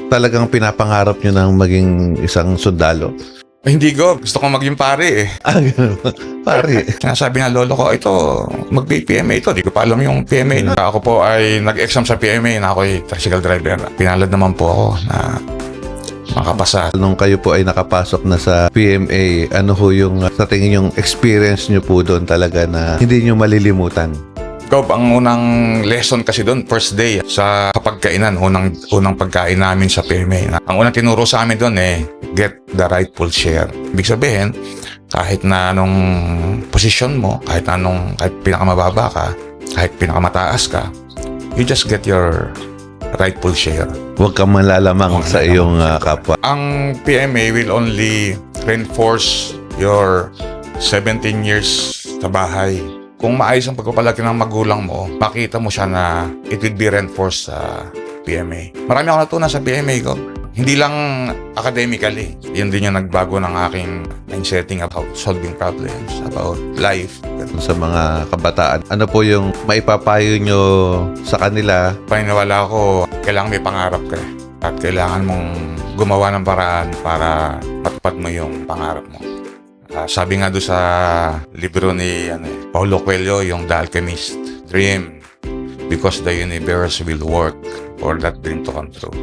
Talagang pinapangarap nyo ng maging isang sundalo? Hindi ko. Gusto kong maging pare eh. Ganun ba? Pare. Sinasabi ng lolo ko, ito, mag-PMA ito. Di ko pa alam yung PMA na. Ako po ay nag-exam sa PMA na ako ay tricycle driver. Pinalad naman po ako na makapasa. Nung kayo po ay nakapasok na sa PMA, ano ho yung sa tingin yung experience nyo po doon talaga na hindi nyo malilimutan? Gob, ang unang lesson kasi doon, first day sa kapagkainan, unang pagkain namin sa PMA. Ang unang tinuro sa amin doon get the rightful share. Ibig sabihin, kahit na anong posisyon mo, kahit pinakamababa ka, kahit pinakamataas ka, you just get your rightful share. Huwag kang malalamang sa iyong kapwa. Ang PMA will only reinforce your 17 years sa bahay. Kung maayos ang pagpapalaki ng magulang mo, makita mo siya na it will be reinforced sa PMA. Marami ako natunan sa PMA ko. Hindi lang academically. Yun din yung nagbago ng aking mindsetting about solving problems, about life. Sa mga kabataan, ano po yung maipapayo nyo sa kanila? Paniniwala ko, kailangan may pangarap ka eh. At kailangan mong gumawa ng paraan para matupad mo yung pangarap mo. Sabi nga doon sa libro ni Paulo Coelho, yung The Alchemist, dream because the universe will work for that dream to come true.